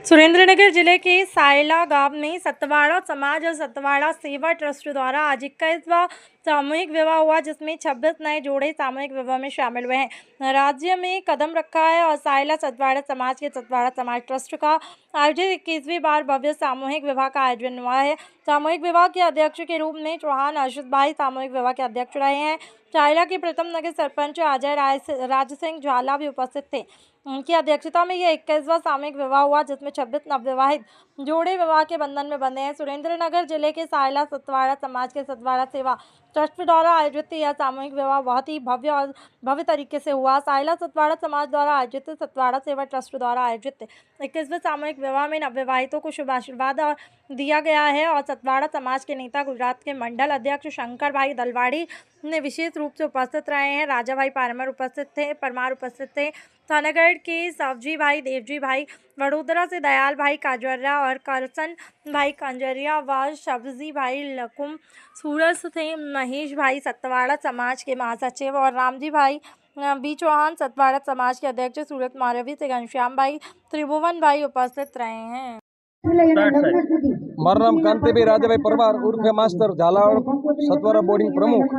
सुरेंद्रनगर जिले के सायला गांव में सतवाड़ा समाज और सतवाड़ा सेवा ट्रस्ट द्वारा आज 21वां सामूहिक विवाह हुआ, जिसमें 26 नए जोड़े सामूहिक विवाह में शामिल हुए हैं। राज्य में कदम रखा है और सायला सतवाड़ा समाज के सतवाड़ा समाज ट्रस्ट का आयोजित 21वीं बार भव्य सामूहिक विवाह का आयोजन हुआ है। सामूहिक विवाह के अध्यक्ष के रूप में चौहान अर्षद भाई सामूहिक विवाह के अध्यक्ष रहे हैं। सायला के प्रथम नगर सरपंच अजय राज सिंह झाला भी उपस्थित थे। उनकी अध्यक्षता में यह 21वां सामूहिक विवाह हुआ, जिसमें 26 नवविवाहित जोड़े विवाह के बंधन में बंधे हैं। सुरेंद्रनगर जिले के सायला सतवाड़ा समाज के सतवाड़ा सेवा ट्रस्ट द्वारा आयोजित यह सामूहिक विवाह बहुत ही भव्य तरीके से हुआ। सायला सतवाड़ा समाज द्वारा आयोजित सतवाड़ा सेवा ट्रस्ट द्वारा आयोजित 21वें सामूहिक विवाह में नवविवाहितों को शुभ आशीर्वाद दिया गया है और सतवाड़ा समाज के नेता गुजरात के मंडल अध्यक्ष शंकर भाई दलवाड़ी ने विशेष रूप से उपस्थित रहे हैं। राजा भाई परमार उपस्थित थे। थानागढ़ के सावजी भाई, देवजी भाई, वडोदरा से दयाल भाई काजरिया और करसन भाई कंजरिया व सब्जी भाई लकुम, सूरत से महेश भाई सतवाड़ा समाज के महासचिव और रामजी भाई बी चौहान सतवाड़ा समाज के अध्यक्ष, सूरत मारवी से घनश्याम भाई, त्रिभुवन भाई उपस्थित रहे हैं। મારું નામ કાંતિભાઈ રાજાભાઈ પરમાર ઉર્ફે માસ્તર ઝાલાવાડ સતવારા બોર્ડિંગ પ્રમુખ।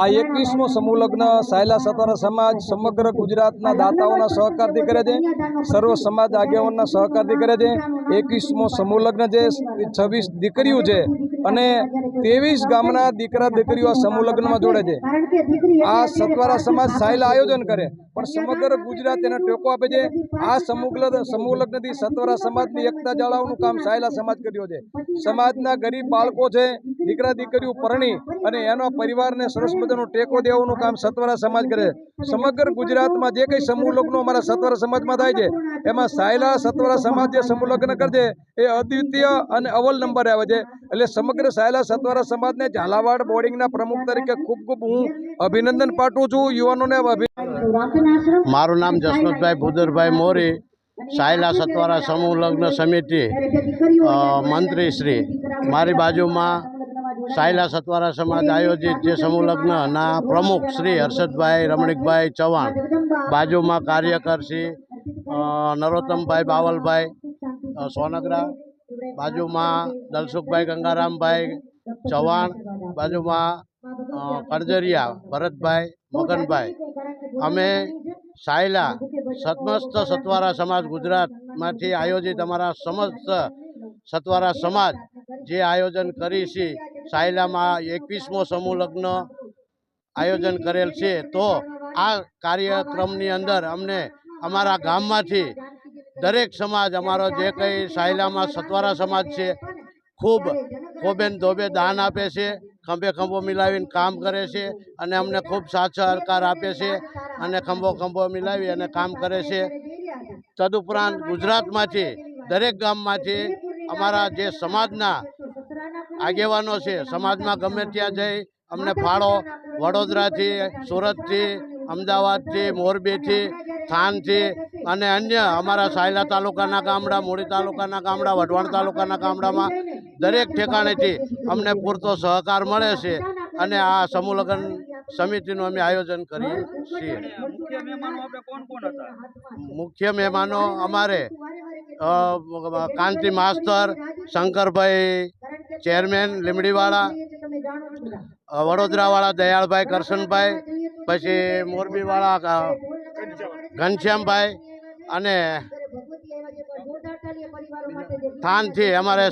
આ 21મો સમૂહ લગ્ન સાયલા સતવારા સમાજ સમગ્ર ગુજરાતના દાતાઓના સહકારથી કરે છે, સર્વ સમાજ આગેવાનના સહકારથી કરે છે। 21મો સમૂહ લગ્ન છે, 26 દીકરીઓ છે અને 23 ગામના દીકરા દીકરીઓ સમૂહ લગ્નમાં જોડે છે। આ સતવારા સમાજ સાયલા આયોજન કરે પણ સમગ્ર ગુજરાત એને ટેકો આપે છે। આ સમૂહ લગ્નથી સતવારા સમાજની એકતા જાળવવાનું કામ સાયલા સમાજ કર્યો છે। સમાજના ગરીબ બાળકો છે, દીકરા દીકરીઓ પરણી અને એનો પરિવારને સરસ મજાનો ટેકો દેવાનું કામ સતવારા સમાજ કરે છે। સમગ્ર ગુજરાતમાં જે કંઈ સમૂહ લગ્નો અમારા સતવારા સમાજમાં થાય છે એમાં સાયલા સતવારા સમાજ જે સમૂહ લગ્ન કરે છે એ અદ્વિતીય અને અવ્વલ નંબરે આવે છે। એટલે સમગ્ર સાયલા સતવારા સમાજને ઝાલાવાડ બોર્ડિંગના પ્રમુખ તરીકે ખૂબ ખૂબ હું અભિનંદન પાઠવું છું। યુવાનોને મારું નામ જસવંતભાઈ ભૂદરભાઈ મોરી, સાયલા સતવારા સમૂહ લગ્ન સમિતિ મંત્રી શ્રી। મારી બાજુમાં સાયલા સતવારા સમાજ આયોજિત જે સમૂહ લગ્નના પ્રમુખ શ્રી હર્ષદભાઈ રમણીકભાઈ ચૌહાણ, બાજુમાં કાર્યકર શ્રી નરોત્તમભાઈ બાવલભાઈ સોનગરા, બાજુમાં દલસુખભાઈ ગંગારામભાઈ ચૌહાણ, બાજુમાં કરજરિયા ભરતભાઈ મગનભાઈ। અમે સાયલા સમસ્ત સતવારા સમાજ ગુજરાતમાંથી આયોજિત અમારા સમસ્ત સતવારા સમાજ જે આયોજન કરી છે સાયલામાં 21મો સમૂહ લગ્ન આયોજન કરેલ છે। તો આ કાર્યક્રમની અંદર અમને અમારા ગામમાંથી દરેક સમાજ અમારો જે કંઈ સાયલામાં સતવારા સમાજ છે ખૂબ ખોબેન ધોબે દાન આપે છે, ખંભે ખંભો મિલાવીને કામ કરે છે અને અમને ખૂબ સાથ સહકાર આપે છે અને ખંભો ખંભો મિલાવી અને કામ કરે છે। તદુપરાંત ગુજરાતમાંથી દરેક ગામમાંથી અમારા જે સમાજના આગેવાનો છે, સમાજમાં ગમે ત્યાં જઈ અમને ફાળો વડોદરાથી, સુરતથી, અમદાવાદથી, મોરબીથી, થાનથી અને અન્ય અમારા સાયલા તાલુકાના ગામડા, મૂળી તાલુકાના ગામડા, વઢવાણ તાલુકાના ગામડામાં દરેક ઠેકાણેથી અમને પૂરતો સહકાર મળે છે અને આ સમૂહ લગ્ન સમિતિનું અમે આયોજન કરીએ છીએ। મુખ્ય મહેમાનો અમારે કાંતિ માસ્તર, શંકરભાઈ ચેરમેન લીમડીવાળા, વડોદરાવાળા દયાળભાઈ કરશનભાઈ, પછી મોરબીવાળા ઘનશ્યામભાઈ અને થાનથી અમારે